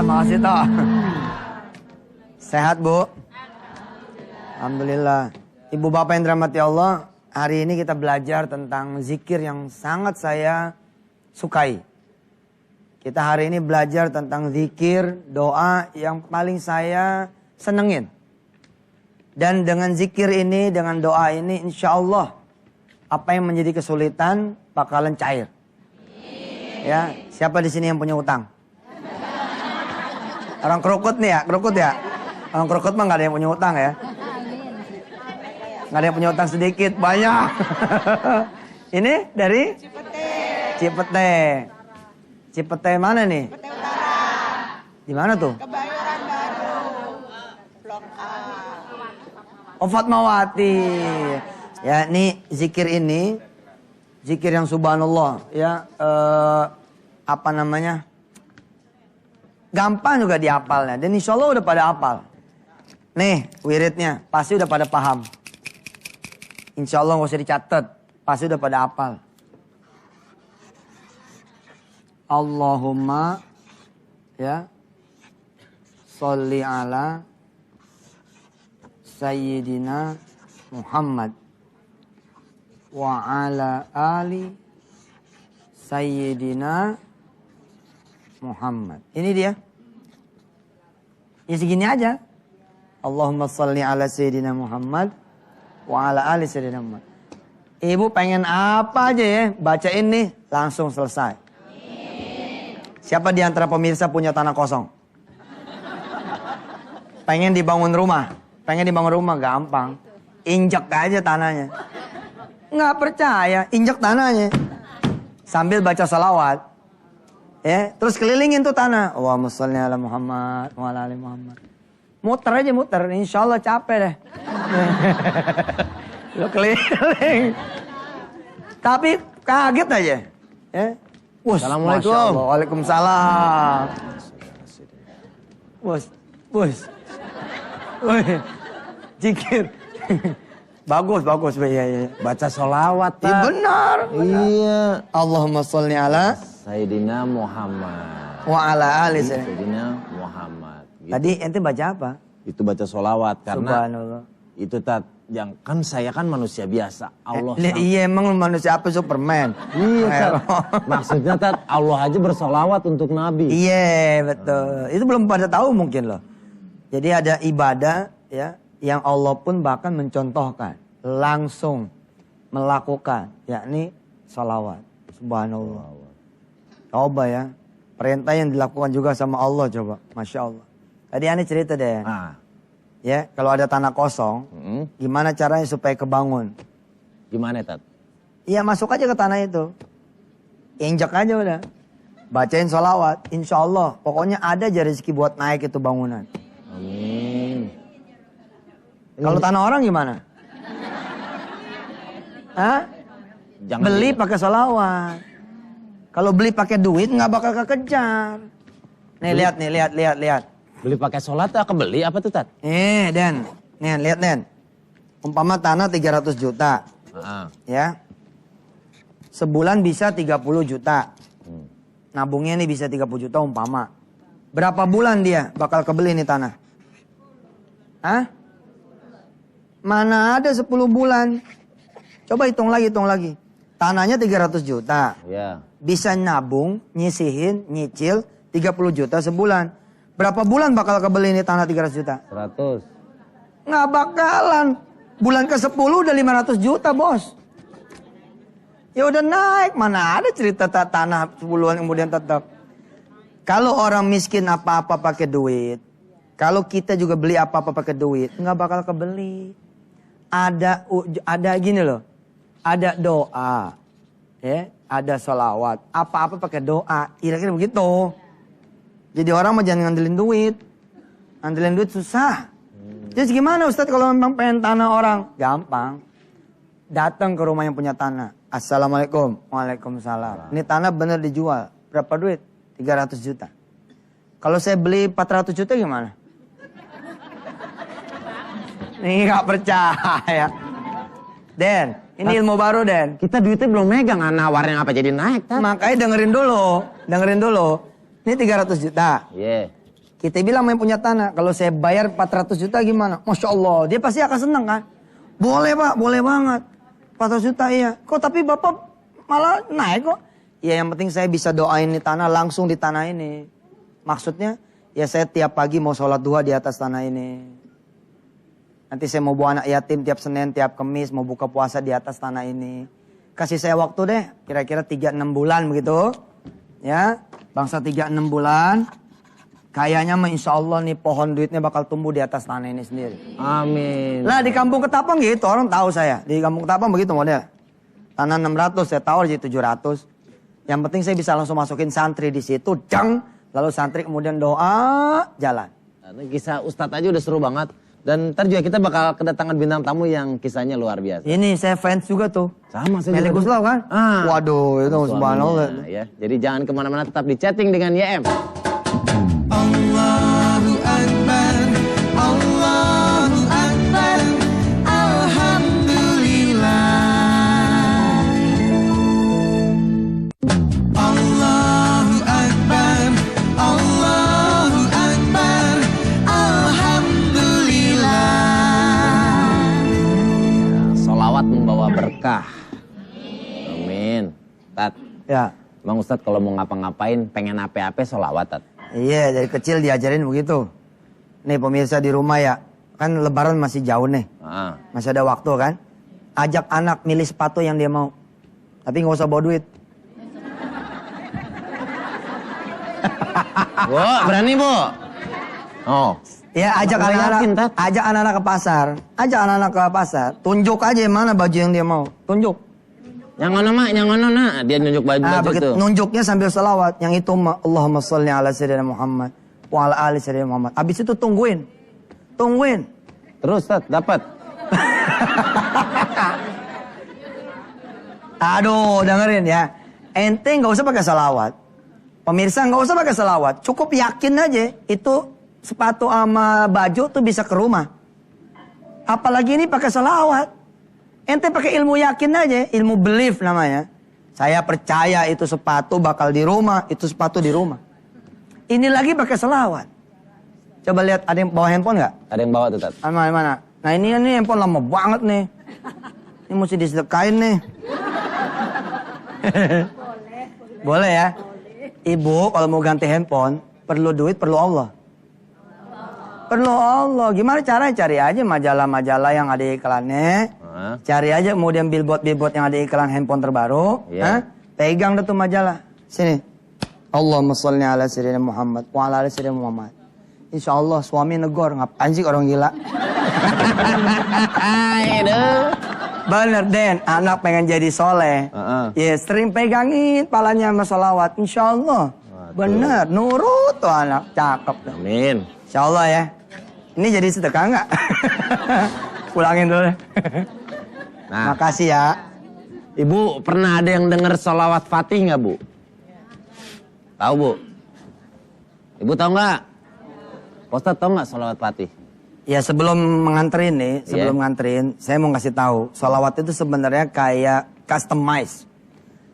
makasih toh. Sehat Bu? Alhamdulillah. Ibu bapak yang dirahmati Allah, hari ini kita belajar tentang zikir yang sangat saya sukai. Kita hari ini belajar tentang zikir, doa yang paling saya senengin. Dan dengan zikir ini, dengan doa ini, insya Allah apa yang menjadi kesulitan bakalan cair. Ya, siapa di sini yang punya utang? Orang kerukut nih ya, kerukut ya. Orang kerukut mah nggak ada yang punya utang ya. Nggak ada yang punya utang sedikit, banyak. Ini dari Cipete. Cipete mana nih? Cipete Utara. Di mana tuh? Kebayoran Baru. Blok A. Oh, Fatmawati. Ya, ini zikir ini, zikir yang subhanallah ya, apa namanya? Gampang juga dihafalnya dan insya Allah udah pada hafal. Nih wiridnya pasti udah pada paham. Insya Allah gak usah dicatat, pasti udah pada hafal. Allahumma ya sholli ala Sayyidina Muhammad wa ala ali Sayyidina Muhammad. Ini dia. Ya segini aja. Allahumma sholli ala Sayyidina Muhammad wa ala ali Sayyidina Muhammad. Ibu pengen apa aja ya, bacain nih langsung selesai. Siapa di antara pemirsa punya tanah kosong? Pengen dibangun rumah? Pengen dibangun rumah gampang. Injek aja tanahnya. Nggak percaya, injek tanahnya. Sambil baca salawat. Ya, terus kelilingin tuh tanah. Allahumma sholli ala Muhammad wa ala ali Muhammad. Muter aja muter, insya Allah capek deh. Lo keliling. Tapi kaget aja. Ya. Assalamualaikum. Waalaikumsalam. Bos. Woi, zikir. Bagus. Iya. Baca sholawat, Iya benar. Iya. Allahumma sholli ala Sayyidina Muhammad. wa ala ali Sayyidina Muhammad. Gitu. Tadi ente baca apa? Itu baca sholawat karena Subhanallah. itu yang kan saya kan manusia biasa. Allah. Iya emang lu manusia apa Superman? Iya. Maksudnya Allah aja bersolawat untuk Nabi. Iya betul. Itu belum pada tahu mungkin loh. Jadi ada ibadah ya yang Allah pun bahkan mencontohkan langsung melakukan, yakni sholawat. Subhanallah. Coba ya, perintah yang dilakukan juga sama Allah coba, masya Allah. Tadi aneh cerita deh. Ya, kalau ada tanah kosong, gimana caranya supaya kebangun? Gimana, Tat? Iya, masuk aja ke tanah itu. Injak aja udah. Bacain sholawat, insya Allah. Pokoknya ada aja rezeki buat naik itu bangunan. Amin. Kalau tanah orang gimana? Hah? Jangan Beli pakai sholawat. Kalau beli pakai duit nggak bakal kekejar. Nih lihat. Beli pakai sholat atau beli apa tuh, Tat? Den. Nih, lihat, Den. Umpama tanah 300 juta. Ya. Sebulan bisa 30 juta. Nabungnya nih bisa 30 juta umpama. Berapa bulan dia bakal kebeli nih tanah? Hah? Mana ada 10 bulan? Coba hitung lagi. Tanahnya 300 juta. Ya. Bisa nabung, nyisihin, nyicil 30 juta sebulan. Berapa bulan bakal kebeli ini tanah 300 juta? 100. Nggak bakalan. Bulan ke-10 udah 500 juta, Bos. Ya udah naik. Mana ada cerita tanah sebuluan kemudian tetap. Kalau orang miskin apa-apa pakai duit. Kalau kita juga beli apa-apa pakai duit. Nggak bakal kebeli. Ada gini loh. Ada doa. Ya, ada sholawat. Apa-apa pakai doa. Kira-kira begitu. Jadi orang mah jangan ngandelin duit. Ngandelin duit susah. Jadi gimana Ustadz kalau memang pengen tanah orang? Gampang. Datang ke rumah yang punya tanah. Assalamualaikum. Waalaikumsalam. Ini tanah bener dijual. Berapa duit? 300 juta. Kalau saya beli 400 juta gimana? Nih gak percaya. Den, ini ilmu baru Den. Kita duitnya belum megang, nawarin apa jadi naik, Tat? Makanya dengerin dulu. Ini 300 juta. Iya. Kita bilang main punya tanah, kalau saya bayar 400 juta gimana? Masya Allah, dia pasti akan senang kan? Boleh Pak, boleh banget. 400 juta iya. Kok tapi Bapak malah naik kok? Ya yang penting saya bisa doain di tanah langsung di tanah ini. Maksudnya ya saya tiap pagi mau sholat duha di atas tanah ini. Nanti saya mau bawa anak yatim tiap Senin, tiap Kamis, mau buka puasa di atas tanah ini. Kasih saya waktu deh, kira-kira 3-6 bulan begitu. Ya, bangsa 3-6 bulan. Kayaknya mah insya Allah nih pohon duitnya bakal tumbuh di atas tanah ini sendiri. Amin. Lah di kampung Ketapang gitu, orang tahu saya. Di kampung Ketapang begitu model. Tanah 600, saya tawar jadi 700. Yang penting saya bisa langsung masukin santri di situ, jang. Lalu santri kemudian doa, jalan. Nah, kisah Ustadz aja udah seru banget. Dan ntar juga kita bakal kedatangan bintang tamu yang kisahnya luar biasa. Ini saya fans juga tuh. Sama saya Meli juga. Guslau kan? Waduh, itu Suaminya, subhanallah. ya. Jadi jangan kemana-mana, tetap di chatting dengan YM. Allahu Akbar, Allahu Akbar, Alhamdulillah. Allahu Akbar, Allahu Akbar, Alhamdulillah. Sholawat membawa berkah. Amin. Tat, Ya. Bang Ustadz kalau mau ngapa-ngapain, pengen apa-apa sholawat, Tat. Iya, dari kecil diajarin begitu. Nih pemirsa di rumah ya, kan lebaran masih jauh nih. Masih ada waktu kan. Ajak anak milih sepatu yang dia mau. Tapi nggak usah bawa duit. Bu, berani Bu? Oh. Ya, ajak Aku anak-anak yakin, Tat. ajak anak-anak ke pasar. Ajak anak-anak ke pasar. Tunjuk aja mana baju yang dia mau. Tunjuk. Yang mana mak, yang mana nak? Dia nunjuk baju Begitu itu. nunjuknya sambil selawat. Yang itu Allahumma sholli ala sayyidina Muhammad wa ala ali sayyidina Muhammad. Habis itu tungguin. Tungguin. Terus Tat, dapat. Aduh, dengerin ya. Ente nggak usah pakai salawat. Pemirsa nggak usah pakai salawat. Cukup yakin aja itu sepatu sama baju tuh bisa ke rumah. Apalagi ini pakai salawat. Ente pakai ilmu yakin aja, ilmu belief namanya. Saya percaya itu sepatu bakal di rumah, itu sepatu di rumah. Ini lagi pakai salawat. Coba lihat, ada yang bawa handphone nggak? Ada yang bawa tuh Tat. Mana? Nah ini handphone lama banget nih. Ini mesti disedekain nih. Boleh ya? Ibu kalau mau ganti handphone, perlu duit, perlu Allah. Perlu Allah. Gimana caranya? Cari aja majalah-majalah yang ada iklannya. Cari aja kemudian billboard-billboard yang ada iklan handphone terbaru. Pegang deh tuh majalah. Sini. Allahumma sholli ala sayyidina Muhammad wa ala ali sayyidina Muhammad. Insya Allah suami negor. Ngapain sih orang gila? Bener Den, anak pengen jadi soleh. Ya sering pegangin palanya sama sholawat. Insya Allah. Bener, nurut tuh anak. Cakep tuh. Amin. Insya Allah ya. Ini jadi sedekah nggak? Pulangin dulu. Nah, Makasih ya. Ibu pernah ada yang dengar sholawat Fatih nggak Bu? Tahu Bu? Ibu tahu nggak? Ustadz tahu nggak sholawat Fatih? Ya sebelum menganterin nih, sebelum nganterin, saya mau kasih tahu, sholawat itu sebenarnya kayak customize.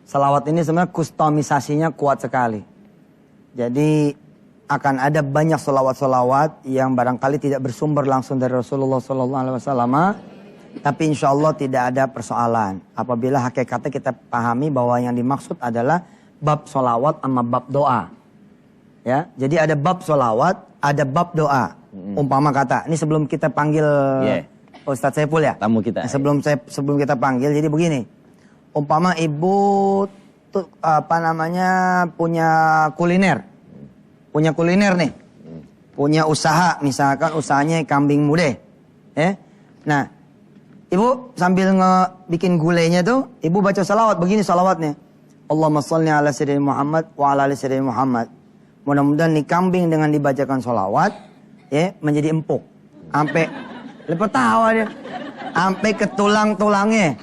Sholawat ini sebenarnya kustomisasinya kuat sekali. Jadi akan ada banyak sholawat-sholawat yang barangkali tidak bersumber langsung dari Rasulullah SAW. Tapi insya Allah tidak ada persoalan. Apabila hakikatnya kita pahami bahwa yang dimaksud adalah bab sholawat sama bab doa. Ya, jadi ada bab sholawat, ada bab doa. Umpama kata, ini sebelum kita panggil Ustadz Saiful ya. Tamu kita. Sebelum kita panggil, jadi begini. Umpama ibu tuh, punya kuliner. Punya kuliner nih. Punya usaha, misalkan usahanya kambing mude. Nah, ibu sambil bikin gulainya tuh, ibu baca salawat, begini salawatnya. Allahumma sholli ala sayyidina Muhammad wa ala ali sayyidina Muhammad. Mudah-mudahan nih kambing dengan dibacakan salawat, menjadi empuk. Sampai, lepas tawa dia. Sampai ke tulang-tulangnya.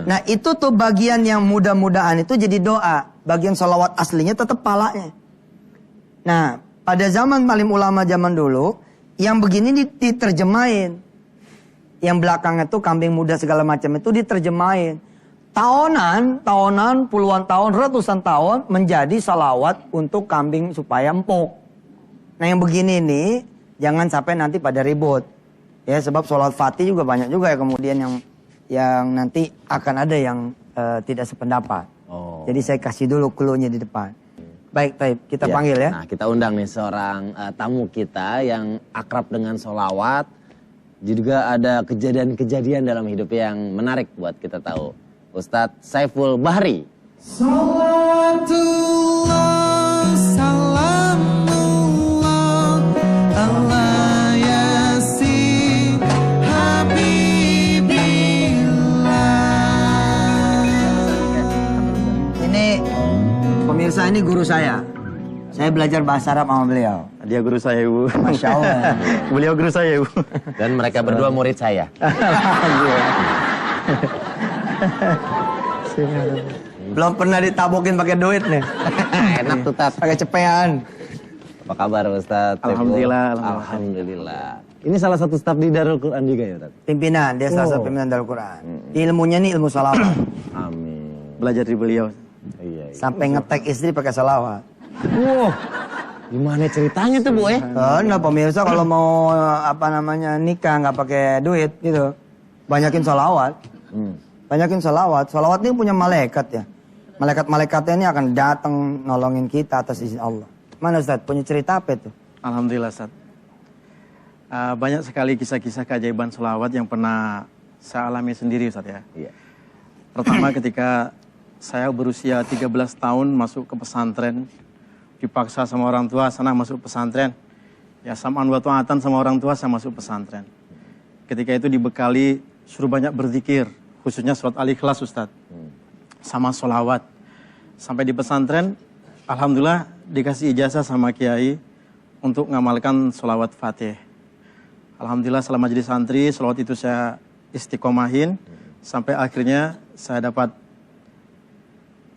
Nah itu tuh bagian yang mudah-mudahan itu jadi doa. Bagian salawat aslinya tetap palanya. Nah, pada zaman paling ulama zaman dulu, yang begini diterjemahin. Yang belakangnya tuh kambing muda segala macam itu diterjemahin. Tahunan, puluhan tahun, ratusan tahun menjadi salawat untuk kambing supaya empuk. Nah yang begini nih, jangan sampai nanti pada ribut. Ya sebab sholat fatih juga banyak juga ya kemudian yang nanti akan ada yang tidak sependapat. Oh. Jadi saya kasih dulu clue-nya di depan. Baik, Taib, kita panggil ya. Nah, kita undang nih seorang tamu kita yang akrab dengan sholawat. Juga ada kejadian-kejadian dalam hidup yang menarik buat kita tahu. Ustadz Saiful Bahri. Salatullah, salamullah, ala yasin, habibillah. Ini pemirsa, ini guru saya. Saya belajar bahasa Arab sama beliau. Dia guru saya, Ibu. Masya Allah. Beliau guru saya, Ibu. Dan mereka berdua murid saya. Belum pernah ditabokin pakai duit nih. Enak tuh, Tat. Pakai cepean. Apa kabar, Ustadz? Alhamdulillah, Alhamdulillah. Ini salah satu staf di Darul Quran juga ya, Ustadz? Pimpinan, dia salah satu pimpinan Darul Quran. Ilmunya nih ilmu salawat. Amin. Belajar di beliau. Iya. Sampai ngetek istri pakai salawat. Wow, gimana ceritanya tuh, Bu ya? Nah pemirsa kalau mau nikah nggak pakai duit gitu, banyakin salawat. Banyakin salawat. Salawat ini punya malaikat ya. Malaikat-malaikatnya ini akan datang nolongin kita atas izin Allah. Mana Ustaz? Punya cerita apa itu? Alhamdulillah, Ustaz. Banyak sekali kisah-kisah keajaiban sholawat yang pernah saya alami sendiri, Ustaz ya. Iya. Pertama ketika saya berusia 13 tahun masuk ke pesantren. Dipaksa sama orang tua, sana masuk pesantren. Ya samaan wa ta'atan sama orang tua, saya masuk pesantren. Ketika itu dibekali, suruh banyak berzikir. Khususnya surat Al-Ikhlas, Ustaz. Sama sholawat. Sampai di pesantren, alhamdulillah dikasih ijazah sama kiai untuk ngamalkan sholawat fatih. Alhamdulillah selama jadi santri, sholawat itu saya istiqomahin. Sampai akhirnya saya dapat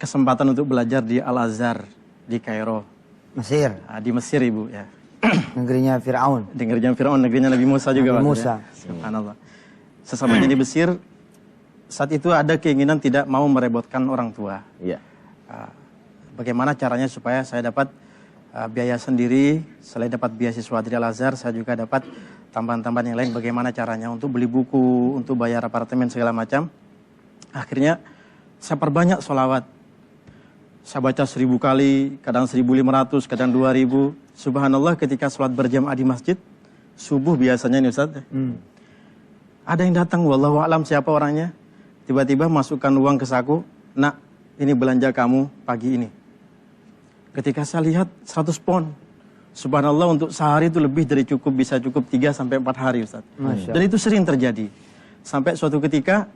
kesempatan untuk belajar di Al-Azhar di Kairo. Mesir, Di Mesir, Ibu ya. negerinya Fir'aun. Negerinya Fir'aun, negerinya Nabi Musa juga. Nabi Pak, Musa. ya. Subhanallah. Sesamanya di Mesir, saat itu ada keinginan tidak mau merepotkan orang tua. Iya. Bagaimana caranya supaya saya dapat biaya sendiri, selain dapat beasiswa dari Al-Azhar, saya juga dapat tambahan-tambahan yang lain. Bagaimana caranya untuk beli buku, untuk bayar apartemen segala macam. Akhirnya saya perbanyak sholawat. Saya baca 1000 kali, kadang 1500, kadang 2000. Subhanallah ketika sholat berjamaah di masjid, subuh biasanya nih Ustaz. Ada yang datang, wallahu a'lam siapa orangnya. Tiba-tiba masukkan uang ke saku, nak ini belanja kamu pagi ini. Ketika saya lihat 100 pon. Subhanallah untuk sehari itu lebih dari cukup, bisa cukup 3-4 hari Ustaz. Dan itu sering terjadi. Sampai suatu ketika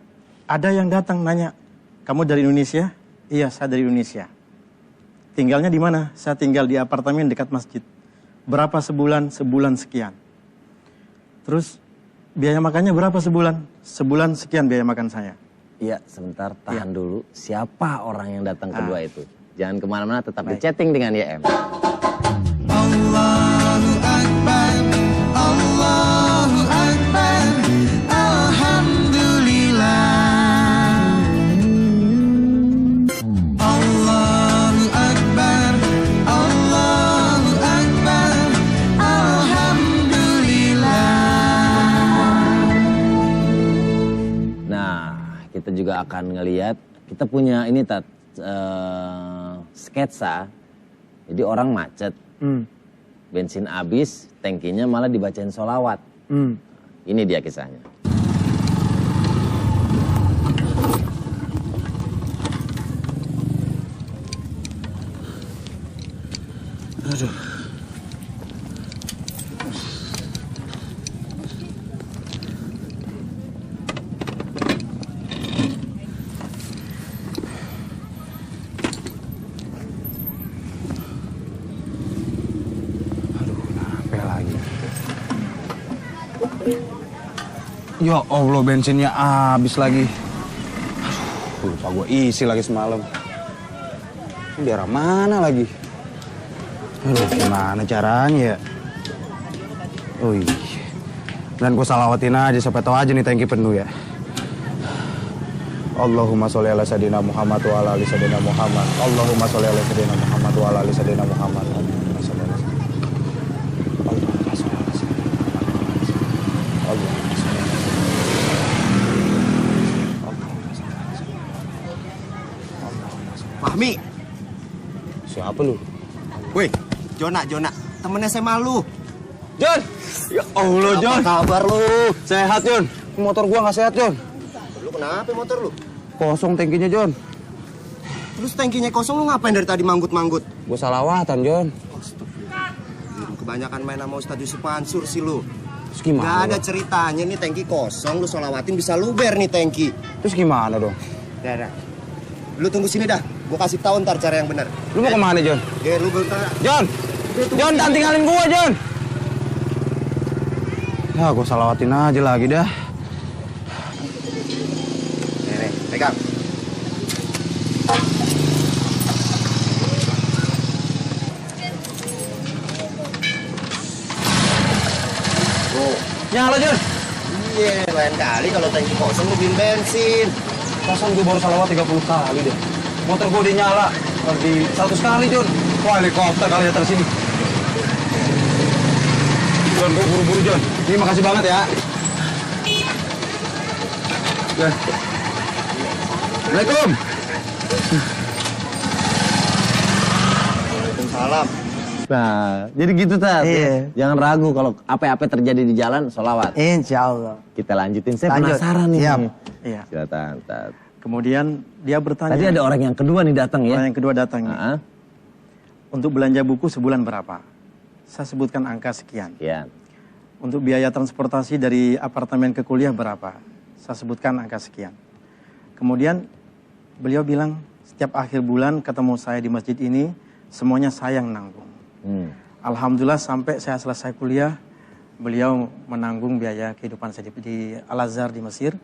ada yang datang nanya, kamu dari Indonesia? Iya, saya dari Indonesia. Tinggalnya di mana? Saya tinggal di apartemen dekat masjid. Berapa sebulan? Sebulan sekian. Terus biaya makannya berapa sebulan? Sebulan sekian biaya makan saya. Iya, sebentar tahan dulu. Siapa orang yang datang kedua itu? Jangan kemana-mana, tetap di chatting dengan YM. Allahu Akbar, Allahu Akbar, Alhamdulillah. Allahu Akbar, Allahu Akbar, Alhamdulillah. Nah, kita juga akan ngelihat, kita punya ini sketsa. Jadi orang macet, bensin habis, tangkinya malah dibacain sholawat. Ini dia kisahnya. Ya Allah, bensinnya habis lagi. Aduh, lupa gue isi lagi semalam. Ini daerah mana lagi? Aduh, gimana caranya ya? Oh iya. Dan gue salawatin aja, sampai tahu aja nih tangki penuh ya. Allahumma sholli ala sayyidina Muhammad wa ala ali sayyidina Muhammad. Allahumma sholli ala sayyidina Muhammad wa ala ali sayyidina Muhammad. Allahumma sholli ala sayyidina. Apa lu? Woi, Jona, temennya SMA lu. Jon! Ya Allah, Jon. Apa kabar lu? Sehat, Jon. Motor gua nggak sehat, Jon. Lu kenapa motor lu? Kosong tangkinya, Jon. Terus tangkinya kosong, lu ngapain dari tadi manggut-manggut? Gua salawatan, Jon. Kebanyakan main sama Ustadz Yusuf Mansur sih lu. Terus gimana? Gak ada dong? ceritanya nih tangki kosong, lu sholawatin bisa luber nih tangki. Terus gimana dong? Dah. Lu tunggu sini dah, gua kasih tahu ntar cara yang benar. Lu mau kemana, Jon? Lu bentar. Jon! Jon, jangan tinggalin gua, Jon! Ya, gua salawatin aja lagi dah. Nih, pegang. Nyala, Jon! Iya, lain kali kalau tangki kosong lu beliin bensin. Perasaan gue baru salawat 30 kali deh. Motor gue udah nyala. Di 100 kali, Jon. Wah, helikopter kali datang sini. Jon, gue buru-buru, Jon. Ini makasih banget ya. Jon. Assalamualaikum. Waalaikumsalam. Nah, jadi gitu Tat. Iya. Jangan ragu kalau apa-apa terjadi di jalan, sholawat. Insya Allah. Kita lanjutin. Saya Lanjut. penasaran nih. Siap. Iya. Silakan, Tat. Kemudian dia bertanya. Tadi ada orang yang kedua nih datang ya. Orang yang kedua datang. Heeh. Untuk belanja buku sebulan berapa? Saya sebutkan angka sekian. Ya. Untuk biaya transportasi dari apartemen ke kuliah berapa? Saya sebutkan angka sekian. Kemudian beliau bilang, setiap akhir bulan ketemu saya di masjid ini, semuanya saya yang nanggung. Alhamdulillah sampai saya selesai kuliah, beliau menanggung biaya kehidupan saya di Al-Azhar di Mesir.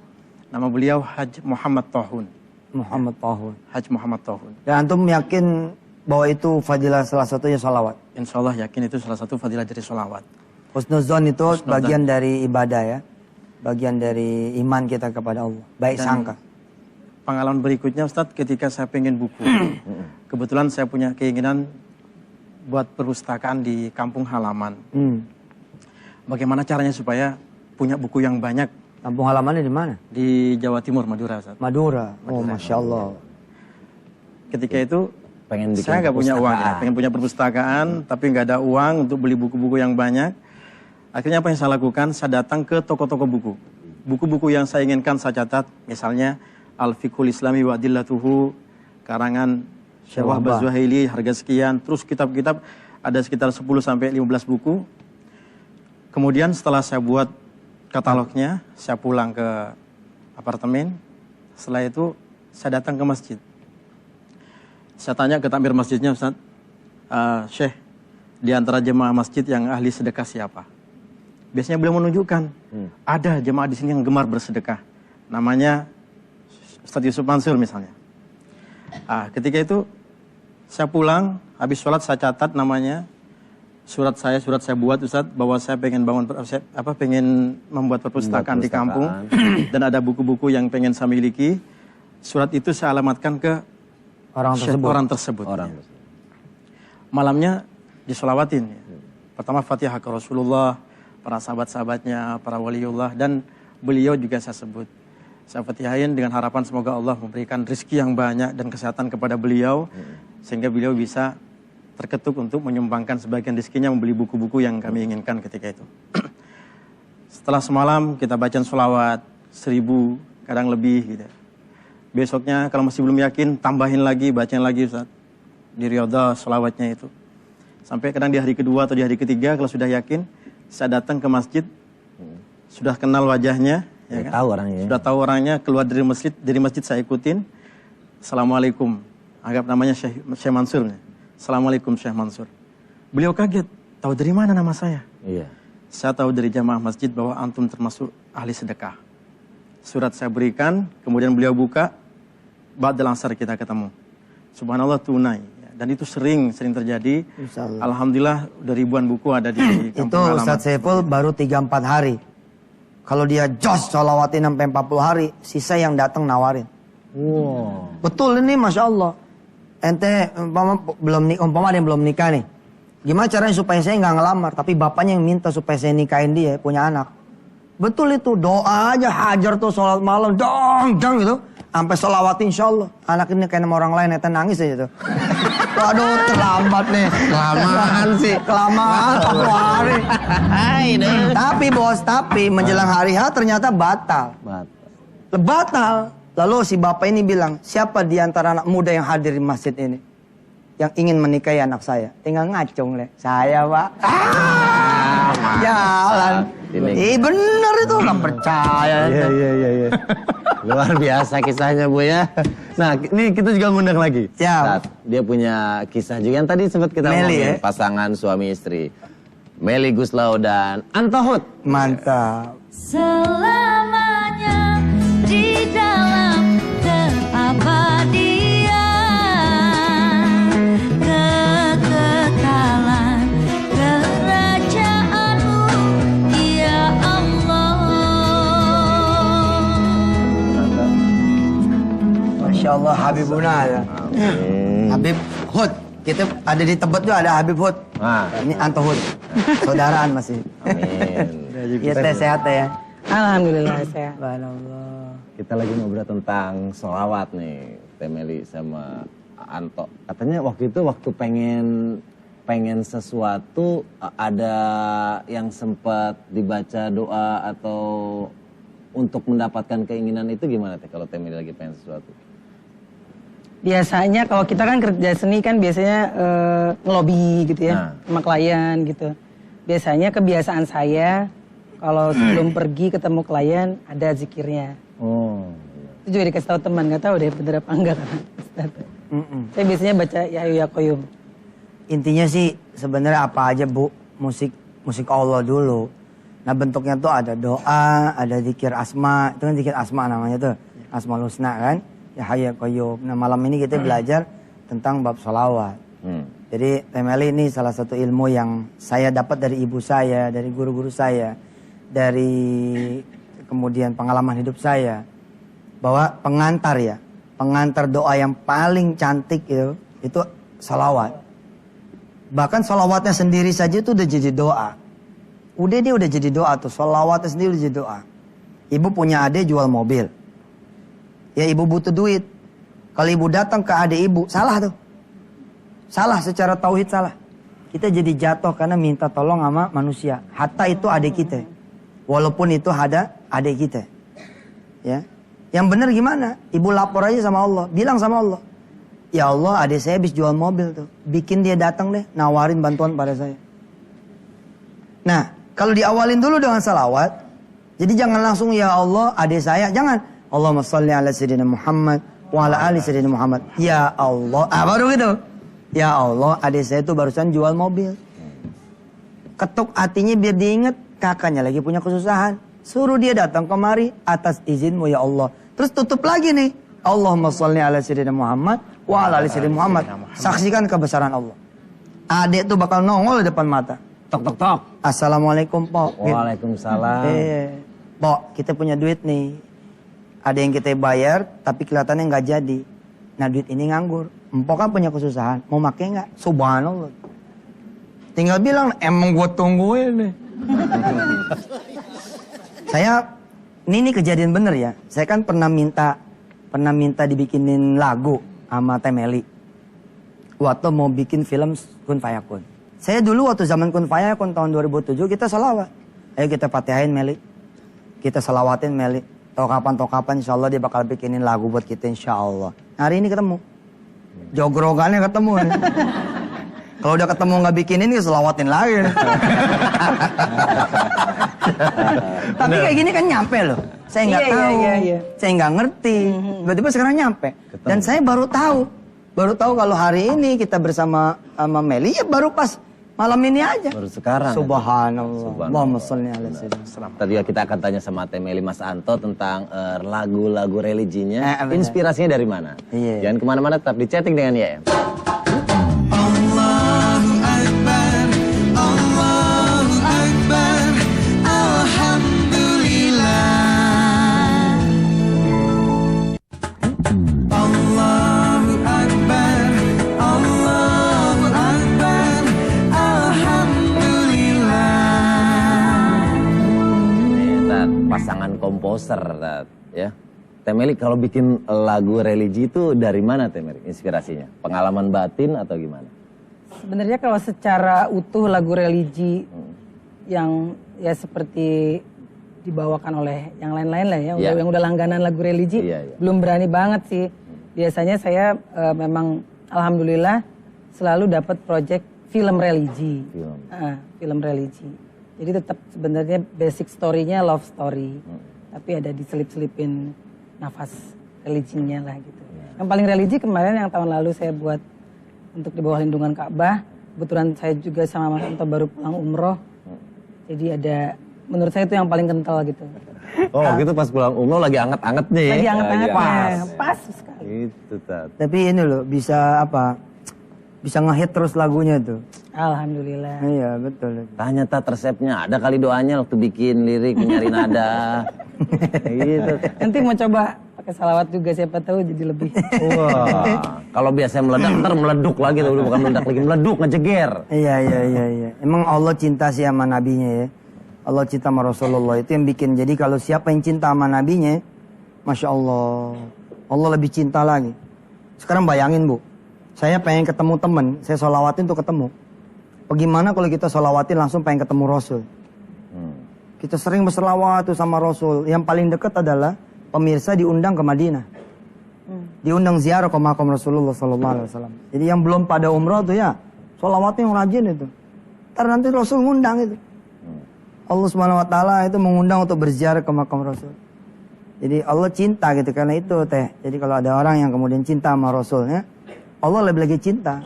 Nama beliau Haj Muhammad Tohun. Muhammad Tahun. Haj Muhammad Tohun. Dan antum yakin bahwa itu fadilah salah satunya salawat? Insya Allah yakin itu salah satu fadilah dari sholawat. Husnuzon itu Husnuzon. bagian dari ibadah ya. Bagian dari iman kita kepada Allah. Baik Dan sangka. Pengalaman berikutnya Ustadz ketika saya pengen buku. Kebetulan saya punya keinginan buat perpustakaan di kampung halaman. Bagaimana caranya supaya punya buku yang banyak Kampung halamannya di mana? di Jawa Timur, Madura, Ustadz. Madura. Oh, Masya Allah. Ketika itu Pengen bikin saya nggak punya uang ya, perpustakaan. pengen punya perpustakaan, tapi nggak ada uang untuk beli buku-buku yang banyak. Akhirnya apa yang saya lakukan? Saya datang ke toko-toko buku. Buku-buku yang saya inginkan saya catat, misalnya Al-Fiqhul Islami wa Adillatuhu, karangan Syekh Wahbah Zuhaili, harga sekian. Terus kitab-kitab ada sekitar 10-15 buku. Kemudian setelah saya buat katalognya, saya pulang ke apartemen. Setelah itu saya datang ke masjid. Saya tanya ke takmir masjidnya, Ustaz, Syekh, di antara jemaah masjid yang ahli sedekah siapa? Biasanya beliau menunjukkan, ada jemaah di sini yang gemar bersedekah. Namanya Ustaz Yusuf Mansur misalnya. Ketika itu saya pulang, habis sholat saya catat namanya, surat saya buat Ustaz, bahwa saya pengen pengen membuat perpustakaan di kampung dan ada buku-buku yang pengen saya miliki. Surat itu saya alamatkan ke orang tersebut. Malamnya disolawatin. Pertama Fatihah ke Rasulullah, para sahabat-sahabatnya, para waliullah, dan beliau juga saya sebut. Saya fatihain dengan harapan semoga Allah memberikan rezeki yang banyak dan kesehatan kepada beliau, sehingga beliau bisa terketuk untuk menyumbangkan sebagian rezekinya membeli buku-buku yang kami inginkan ketika itu. Setelah semalam kita baca sholawat 1000, kadang lebih gitu. Besoknya kalau masih belum yakin, tambahin lagi, bacain lagi Ustaz. Di Riyadhah sholawatnya itu. Sampai kadang di hari kedua atau di hari ketiga kalau sudah yakin, saya datang ke masjid, sudah kenal wajahnya, ya kan? Tahu orangnya. Sudah tahu orangnya, keluar dari masjid saya ikutin. Assalamualaikum. Anggap namanya Syekh Mansur. Assalamualaikum Syekh Mansur. Beliau kaget, tahu dari mana nama saya? Iya. Saya tahu dari jamaah masjid bahwa antum termasuk ahli sedekah. Surat saya berikan, kemudian beliau buka, ba'dal asar kita ketemu. Subhanallah tunai. Dan itu sering terjadi. Alhamdulillah udah ribuan buku ada di kampung Itu halaman. Ustadz Saiful baru 3-4 hari. Kalau dia jos sholawatin sampai 40 hari, sisa yang datang nawarin. Wow. Betul ini Masya Allah. Ente umpama ada yang belum nikah nih. Gimana caranya supaya saya nggak ngelamar, tapi bapaknya yang minta supaya saya nikahin dia, punya anak. Betul itu, doa aja, hajar tuh sholat malam, dong gitu. Sampai sholawatin insya Allah. Anak ini kayak sama orang lain, ente nangis aja tuh. Waduh, terlambat nih. Kelamaan sih. Kelamaan, 10 hari. Hai deh. Tapi bos, menjelang hari H ternyata batal. Batal. Lalu si bapak ini bilang, siapa di antara anak muda yang hadir di masjid ini? Yang ingin menikahi anak saya? Tinggal ngacung, Le. Saya, Pak. Jalan. Bener itu, nggak percaya. Iya. Luar biasa kisahnya, Bu ya. Nah, ini kita juga ngundang lagi. Siap. Dia punya kisah juga yang tadi sempat kita ngomongin, pasangan suami istri. Meli Guslau dan Anto Hood. Mantap. Selamanya di dalam keabadian, kekekalan kerajaanmu, ya Allah. Masya Allah, Habibuna ya. Habib Hood. Kita ada di Tebet tuh ada Habib Hood. Nah. Ini Anto Hood. Saudaraan masih. Amin. Iya teh sehat ya. Alhamdulillah sehat. Subhanallah. Kita lagi ngobrol tentang sholawat nih, Teh Meli sama Anto. Katanya waktu itu pengen sesuatu, ada yang sempat dibaca doa atau untuk mendapatkan keinginan itu gimana Teh kalau Teh Meli lagi pengen sesuatu? Biasanya kalau kita kan kerja seni kan biasanya ngelobi gitu ya sama klien gitu. Biasanya kebiasaan saya kalau sebelum pergi ketemu klien ada zikirnya. Oh. Itu juga dikasih tahu teman, nggak tahu deh bener apa enggak kan. Saya biasanya baca Ya Hayyu Ya Qayyum. Intinya sih sebenarnya apa aja Bu, musik Allah dulu. Nah bentuknya tuh ada doa, ada zikir asma, itu kan zikir asma namanya tuh, Asmaul Husna kan. Ya Hayyu Ya Qayyum. Nah malam ini kita belajar tentang bab sholawat. Jadi Teh Meli ini salah satu ilmu yang saya dapat dari ibu saya, dari guru-guru saya, dari kemudian pengalaman hidup saya. Bahwa pengantar doa yang paling cantik itu sholawat. Bahkan sholawatnya sendiri saja itu udah jadi doa. Dia udah jadi doa tuh, sholawatnya sendiri udah jadi doa. Ibu punya adik jual mobil. Ya ibu butuh duit. Kalau ibu datang ke adik ibu, salah tuh. Salah secara tauhid salah. Kita jadi jatuh karena minta tolong sama manusia. Hatta itu adik kita. Walaupun itu ada adik kita. Ya. Yang benar gimana? Ibu lapor aja sama Allah. Bilang sama Allah. Ya Allah adik saya habis jual mobil tuh. Bikin dia datang deh. Nawarin bantuan pada saya. Nah kalau diawalin dulu dengan salawat. Jadi jangan langsung ya Allah adik saya. Jangan. Allahumma sholli ala sayyidina Muhammad wa ala ali sayyidina Muhammad. Ya Allah. Baru gitu. Ya Allah, adik saya itu barusan jual mobil. Ketuk hatinya biar diingat kakaknya lagi punya kesusahan. Suruh dia datang kemari atas izinmu ya Allah. Terus tutup lagi nih. Allahumma sholli ala sayyidina Muhammad wa ala ali sayyidina Muhammad. Saksikan kebesaran Allah. Adik tuh bakal nongol di depan mata. Tok tok tok. Assalamualaikum Pok. Waalaikumsalam. Pok, kita punya duit nih. Ada yang kita bayar, tapi kelihatannya nggak jadi. Nah duit ini nganggur. Empok kan punya kesusahan. Mau pakai nggak? Subhanallah. Tinggal bilang, emang gue tungguin nih. Ini kejadian bener ya. Saya kan pernah minta dibikinin lagu sama Teh Meli. Waktu mau bikin film Kun Fayakun. Saya dulu waktu zaman Kun Fayakun tahun 2007 kita salawat. Ayo kita fatihain Meli. Kita salawatin Meli. Tahu kapan insya Allah dia bakal bikinin lagu buat kita insya Allah. Hari ini ketemu. Jogrogannya ketemu. Kalau udah ketemu nggak bikinin ya selawatin lagi. Tapi kayak gini kan nyampe loh. Saya nggak tahu. Saya nggak ngerti. Tiba-tiba sekarang nyampe. Dan saya baru tahu kalau hari ini kita bersama sama Meli ya baru pas malam ini aja. Baru sekarang. Subhanallah. Allahumma sholli ala sayyidina. Tadi kita akan tanya sama Teh Meli Mas Anto tentang lagu-lagu religinya. Inspirasinya dari mana? Jangan kemana-mana, tetap di chatting dengan YM. Allahu Akbar, Allahu Akbar, Alhamdulillah. Allahu Akbar, Allahu Akbar, Alhamdulillah. Nih, Tat, pasangan komposer, Tat, ya. Temeli kalau bikin lagu religi itu dari mana Temeli inspirasinya? Pengalaman batin atau gimana? Sebenarnya kalau secara utuh lagu religi yang ya seperti dibawakan oleh yang lain-lain lah ya, yang udah langganan lagu religi, belum berani banget sih. Biasanya saya memang alhamdulillah selalu dapat project film religi, film religi. Jadi tetap sebenarnya basic story-nya love story, tapi ada diselip-selipin nafas religinya lah gitu. Yang paling religi kemarin yang tahun lalu saya buat untuk di bawah lindungan Ka'bah. Kebetulan saya juga sama Mas Anto baru pulang umroh. Jadi ada, menurut saya itu yang paling kental gitu. Oh gitu pas pulang umroh lagi anget-anget nih. Lagi anget-angetnya, pas sekali. Itu Tat. Tapi ini loh bisa apa? Bisa ngehit terus lagunya tuh. Alhamdulillah. Iya betul. Tanya Tat resepnya, ada kali doanya waktu bikin lirik nyari nada. Gitu. Nanti mau coba pakai salawat juga siapa tahu jadi lebih. Wah, kalau biasanya meledak ntar meleduk lagi tuh, bukan meledak lagi, meleduk ngejeger. Iya. Emang Allah cinta sih sama nabinya ya. Allah cinta sama Rasulullah itu yang bikin. Jadi kalau siapa yang cinta sama nabinya, Masya Allah, Allah lebih cinta lagi. Sekarang bayangin Bu, saya pengen ketemu temen, saya sholawatin tuh ketemu. Bagaimana kalau kita sholawatin langsung pengen ketemu Rasul? Kita sering berselawat tuh sama Rasul. Yang paling dekat adalah pemirsa diundang ke Madinah. Diundang ziarah ke makam Rasulullah SAW. Jadi yang belum pada umrah tuh ya, sholawatnya yang rajin itu. Ntar nanti Rasul ngundang itu. Allah Subhanahu Wa Taala itu mengundang untuk berziarah ke makam Rasul. Jadi Allah cinta gitu karena itu teh. Jadi kalau ada orang yang kemudian cinta sama Rasulnya, Allah lebih lagi cinta.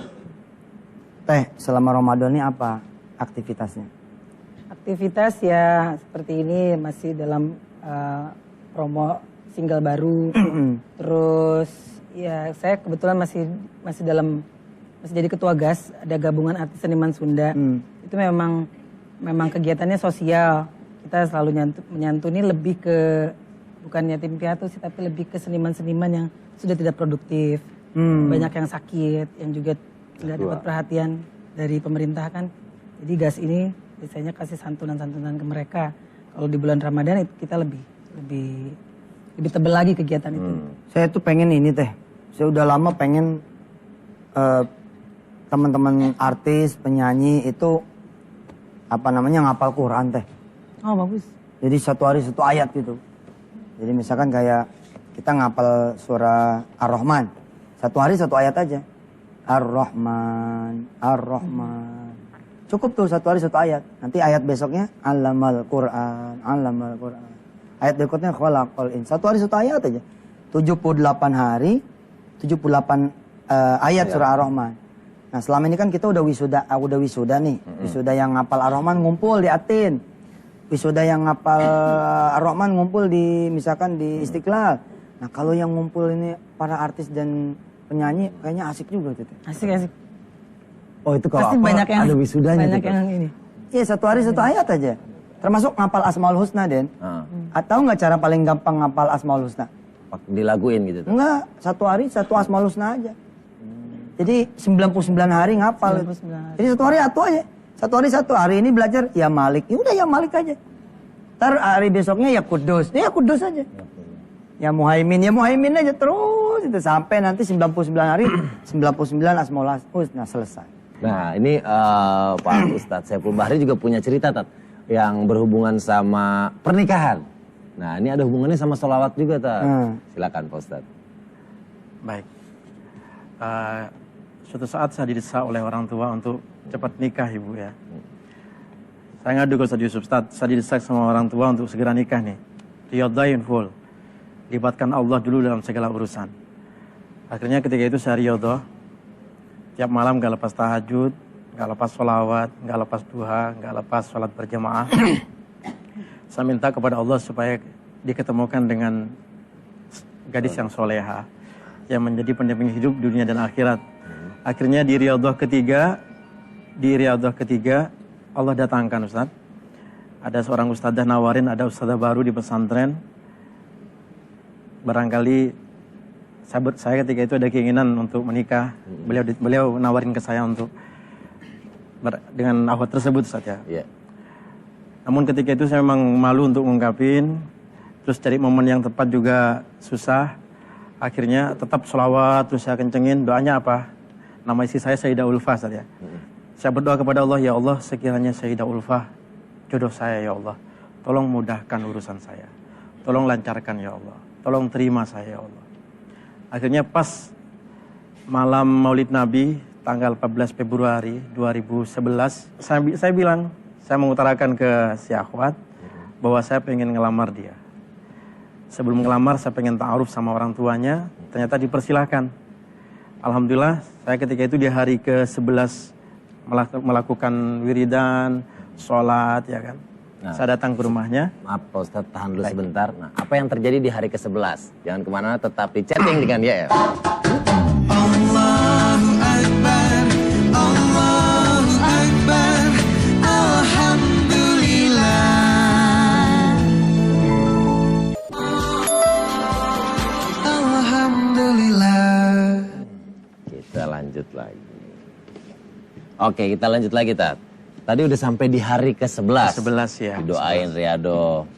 Teh, selama Ramadan ini apa aktivitasnya? Aktivitas ya seperti ini masih dalam promo single baru. Terus ya saya kebetulan masih jadi ketua GAS, ada gabungan artis seniman Sunda. Itu memang kegiatannya sosial. Kita selalu menyantuni lebih ke bukan yatim piatu sih, tapi lebih ke seniman-seniman yang sudah tidak produktif. Banyak yang sakit, yang juga tidak dapat perhatian dari pemerintah kan. Jadi GAS ini biasanya kasih santunan-santunan ke mereka. Kalau di bulan Ramadan kita lebih tebel lagi kegiatan itu. Saya tuh pengen ini teh. Saya udah lama pengen teman-teman artis, penyanyi itu ngapal Quran teh. Oh bagus. Jadi satu hari satu ayat gitu. Jadi misalkan kayak kita ngapal surah Ar-Rahman. Satu hari satu ayat aja. Ar-Rahman. Cukup tuh satu hari satu ayat. Nanti ayat besoknya Allamal Quran. Ayat berikutnya Khalaqal Insan. Satu hari satu ayat aja. 78 hari, 78 ayat surah Ar-Rahman. Nah selama ini kan kita udah wisuda nih. Wisuda yang ngapal Ar-Rahman ngumpul di Atin. Wisuda yang ngapal Ar-Rahman ngumpul misalkan di Istiqlal. Nah kalau yang ngumpul ini para artis dan penyanyi kayaknya asik juga gitu. Asik. Oh itu kalau pasti banyak yang ada wisudanya banyak gitu. yang ini. Iya satu hari satu ayat aja. Termasuk ngapal Asmaul Husna Den. Atau nggak cara paling gampang ngapal Asmaul Husna? Dilaguin gitu. Enggak, satu hari satu Asmaul Husna aja. Jadi 99 hari ngapal. 99 hari. Jadi satu hari satu aja. Satu hari satu. Hari ini belajar ya Malik. Ya udah ya Malik aja. Ntar hari besoknya ya Kudus. Ya Kudus aja. Ya Muhaimin aja terus itu sampai nanti 99 hari 99 Asmaul Husna selesai. Nah ini Pak Ustadz Saiful Bahri juga punya cerita Tat yang berhubungan sama pernikahan. Nah ini ada hubungannya sama sholawat juga Tat. Silakan Pak Ustadz. Baik. Suatu saat saya didesak oleh orang tua untuk cepat nikah Ibu ya. Saya ngadu ke Ustadz Yusuf, Ustadz saya didesak sama orang tua untuk segera nikah nih. Riyadhain full. Libatkan Allah dulu dalam segala urusan. Akhirnya ketika itu saya riyadhah. Tiap malam gak lepas tahajud, gak lepas sholawat, gak lepas duha, gak lepas sholat berjamaah. Saya minta kepada Allah supaya diketemukan dengan gadis yang soleha, yang menjadi pendamping hidup dunia dan akhirat. Akhirnya di riyadhah ketiga, Allah datangkan Ustadz. Ada seorang ustadzah nawarin, ada ustadzah baru di pesantren. Barangkali saya ketika itu ada keinginan untuk menikah. Beliau nawarin ke saya untuk dengan akhwat tersebut saja. Namun ketika itu saya memang malu untuk mengungkapin. Terus cari momen yang tepat juga susah. Akhirnya tetap sholawat, terus saya kencengin. Doanya apa? Nama istri saya Sayyidah Ulfa, Ustaz ya. Saya berdoa kepada Allah, ya Allah sekiranya Sayyidah Ulfa jodoh saya ya Allah. Tolong mudahkan urusan saya. Tolong lancarkan ya Allah. Tolong terima saya ya Allah. Akhirnya pas malam Maulid Nabi tanggal 14 Februari 2011, saya bilang, saya mengutarakan ke si akhwat bahwa saya pengen ngelamar dia. Sebelum ngelamar saya pengen ta'aruf sama orang tuanya, ternyata dipersilahkan. Alhamdulillah saya ketika itu di hari ke-11 melakukan wiridan, sholat ya kan. Nah, saya datang ke rumahnya. Maaf Pak Ustadz, tahan dulu sebentar. Nah, apa yang terjadi di hari ke-11? Jangan kemana, tetap di chatting dengan dia ya. Allahu Akbar, Allahu Akbar, Alhamdulillah. Alhamdulillah. Kita lanjut lagi. Oke, kita lanjut lagi, Tat. Tadi udah sampai di hari ke-11. 11 ya. Didoain Riyado.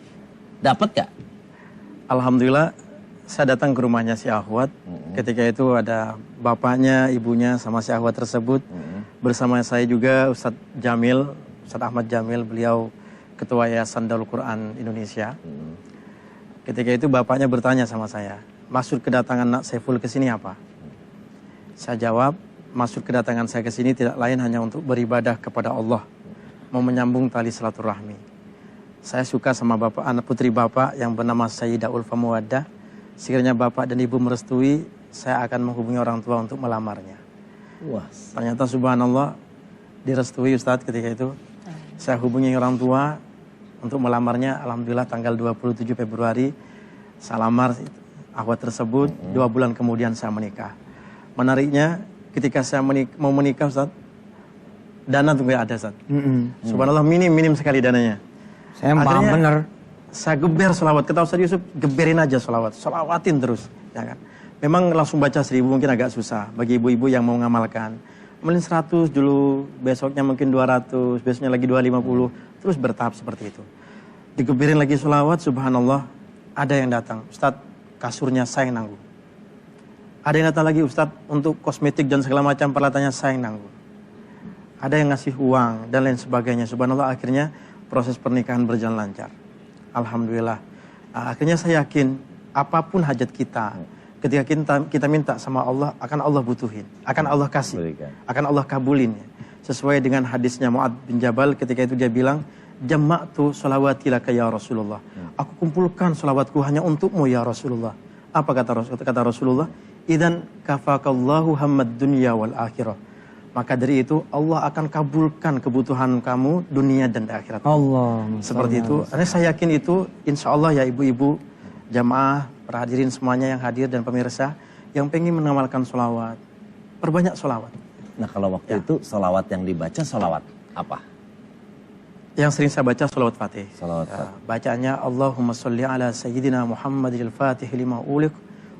Dapat gak? Alhamdulillah saya datang ke rumahnya si akhwat. Ketika itu ada bapaknya, ibunya sama si akhwat tersebut. Bersama saya juga Ustadz Jamil, Ustadz Ahmad Jamil, beliau Ketua Yayasan Darul Quran Indonesia. Ketika itu bapaknya bertanya sama saya, maksud kedatangan Nak Saiful ke sini apa? Saya jawab, maksud kedatangan saya ke sini tidak lain hanya untuk beribadah kepada Allah, mau menyambung tali silaturahmi. Saya suka sama bapak, anak putri bapak yang bernama Sayyidah Ulfa Muwaddah. Sekiranya bapak dan ibu merestui, saya akan menghubungi orang tua untuk melamarnya. Wah. Ternyata subhanallah direstui Ustadz ketika itu. Saya hubungi orang tua untuk melamarnya. Alhamdulillah tanggal 27 Februari saya lamar akhwat tersebut. 2 bulan kemudian saya menikah. Menariknya ketika saya mau menikah Ustadz, dana tuh gak ada Ustadz. Subhanallah minim sekali dananya. Saya paham bener. Saya geber sholawat, kata Ustadz Yusuf, geberin aja sholawat, sholawatin terus. Ya kan? Memang langsung baca 1000 mungkin agak susah bagi ibu-ibu yang mau ngamalkan. Mungkin 100 dulu, besoknya mungkin 200, besoknya lagi 250, terus bertahap seperti itu. Digeberin lagi sholawat, subhanallah, ada yang datang. Ustadz, kasurnya saya yang nanggung. Ada yang datang lagi, Ustadz, untuk kosmetik dan segala macam peralatannya saya yang nanggung. Ada yang ngasih uang dan lain sebagainya. Subhanallah, akhirnya proses pernikahan berjalan lancar. Alhamdulillah. Akhirnya saya yakin apapun hajat kita, ketika kita minta sama Allah, akan Allah butuhin, akan Allah kasih, akan Allah kabulin. Sesuai dengan hadisnya Mu'adz bin Jabal, ketika itu dia bilang, Jama'tu sholawati laka ya Rasulullah. Aku kumpulkan sholawatku hanya untukmu ya Rasulullah. Apa kata Rasulullah? Idan kafakallahu hammad dunya wal akhirah. Maka dari itu Allah akan kabulkan kebutuhan kamu dunia dan akhirat. Allah. Seperti itu. Karena saya yakin itu insya Allah ya ibu-ibu, jamaah, para hadirin semuanya yang hadir dan pemirsa yang pengen mengamalkan sholawat. Perbanyak sholawat. Nah kalau waktu itu sholawat yang dibaca sholawat apa? Yang sering saya baca sholawat Fatih. Sholawat Fatih. Bacaannya Allahumma sholli ala Sayyidina Muhammadil Fatih lima uliq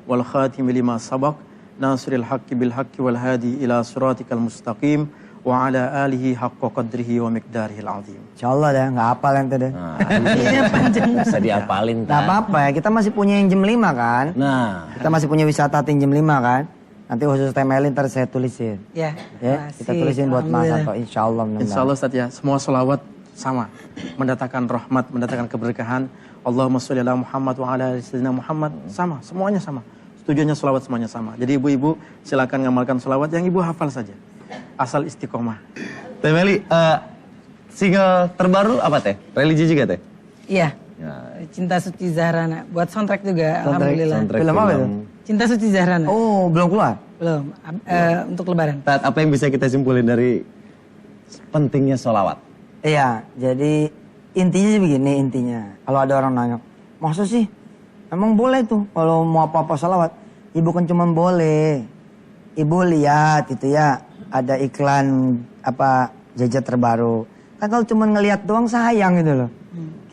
wal khatim lima sabaq nasiril haqqi bil haqqi wal hadi ila siratikal mustaqim wa ala alihi haqqa qadrihi wa miqdarihil azim. Insyaallah deh, nggak hafal ente deh. Nah, Iya panjang. bisa diapalin. Nggak apa-apa ya, kita masih punya yang jam 5 kan? Nah, Kita masih punya wisata tim jam 5 kan? Nanti khusus temelin ntar saya tulisin. Ya, Ya, kita tulisin buat Mas Anto, insyaallah. Insya Allah Ustaz ya, semua sholawat sama, mendatangkan rahmat, mendatangkan keberkahan. Allahumma sholli ala Muhammad wa ala sayyidina Muhammad, sama, semuanya sama. Tujuannya sholawat semuanya sama. Jadi ibu-ibu silakan ngamalkan sholawat yang ibu hafal saja, asal istiqomah. Teh Meli, single terbaru apa Teh? Religi juga Teh? Iya. Ya. Cinta Suci Zahrana. Buat soundtrack juga, alhamdulillah. Film apa itu? Cinta Suci Zahrana. Oh, belum keluar? Belum. Untuk Lebaran. Tat, apa yang bisa kita simpulin dari pentingnya sholawat? Iya, jadi intinya sih begini intinya. Kalau ada orang nanya, masa sih? Emang boleh tuh kalau mau apa-apa sholawat? Ya bukan cuma boleh. Ibu lihat itu ya, ada iklan apa jajan terbaru. Kan kalau cuma ngelihat doang sayang gitu loh.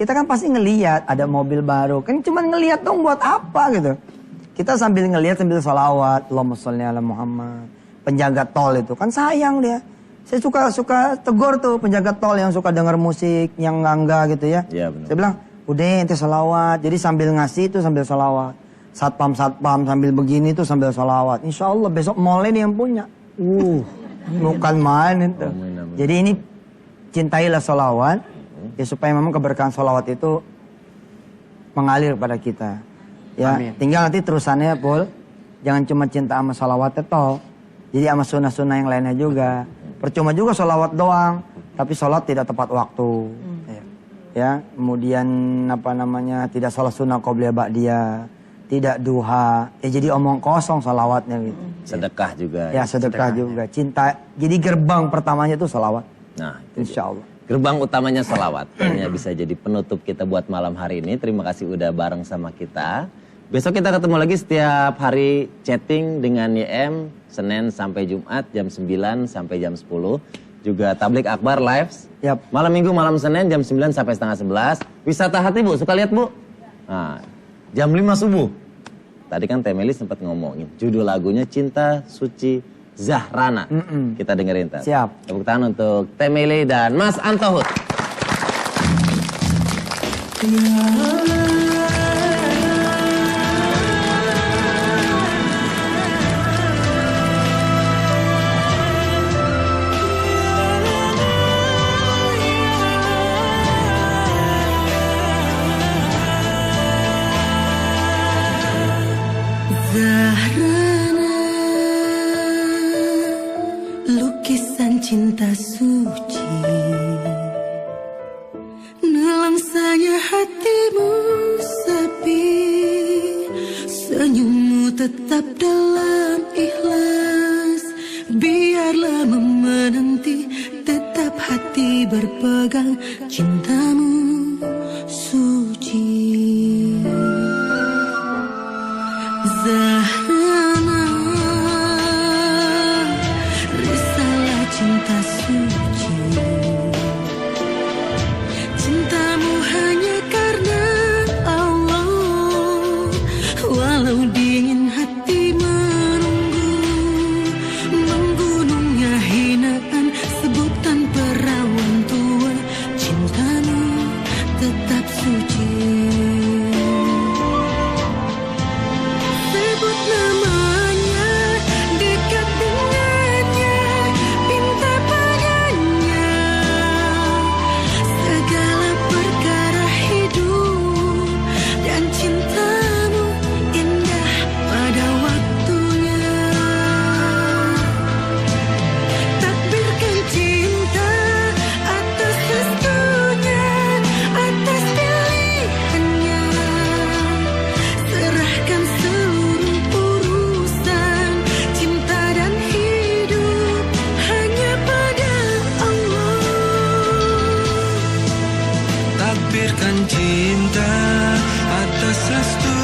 Kita kan pasti ngelihat ada mobil baru. Kan cuma ngelihat dong buat apa gitu. Kita sambil ngelihat sambil sholawat. Allahumma sholli ala Muhammad. Penjaga tol itu kan sayang dia. Saya suka tegur tuh penjaga tol yang suka denger musik yang enggak gitu ya. Iya benar. Saya bilang, Udah ente salawat. Jadi sambil ngasih itu sambil salawat. Satpam sambil begini tuh sambil salawat. Insya Allah besok mallnya dia yang punya. Bukan main itu. Jadi ini cintailah salawat. Ya supaya memang keberkahan salawat itu mengalir pada kita. Ya, Amin. tinggal nanti terusannya Pul. Jangan cuma cinta sama salawatnya toh. Jadi sama sunnah-sunnah yang lainnya juga. Percuma juga salawat doang. Tapi salat tidak tepat waktu. Ya, kemudian tidak salat sunnah qobliyah ba'diyah. Tidak duha. Ya jadi omong kosong salawatnya gitu. Sedekah juga. Ya sedekah juga. Cinta. Jadi gerbang pertamanya itu salawat. Nah, insya Allah. Gerbang utamanya salawat. Hanya bisa jadi penutup kita buat malam hari ini. Terima kasih udah bareng sama kita. Besok kita ketemu lagi setiap hari chatting dengan YM. Senin sampai Jumat jam 9 sampai jam 10. Juga Tablik Akbar live. Malam Minggu, malam Senin jam 9 sampai setengah 11. Wisata hati Bu, suka lihat Bu? Nah, jam 5 subuh. Tadi kan Temeli sempat ngomongin. Judul lagunya Cinta Suci Zahrana. Kita dengerin tar. Siap. Tepuk tangan untuk Temeli dan Mas Antohut. Zahrana, lukisan cinta suci, nelangsanya hatimu sepi, senyummu tetap dalam ikhlas, biarlah menanti, tetap hati berpegang, cintamu suci. Zahrana, risalah cinta suci, cintamu hanya karena Allah, walau dingin hati menunggu, menggunungnya hinaan, sebutan perawan tua, cintamu tetap suci. Sebut namanya, dekat dengannya, pinta padanya, segala perkara hidup dan cintamu indah pada waktunya. Takbirkan cinta atas restunya, atas pilihannya, serahkan seluruh urusan cinta dan hidup hanya pada Allah. Takbirkan cinta atas restu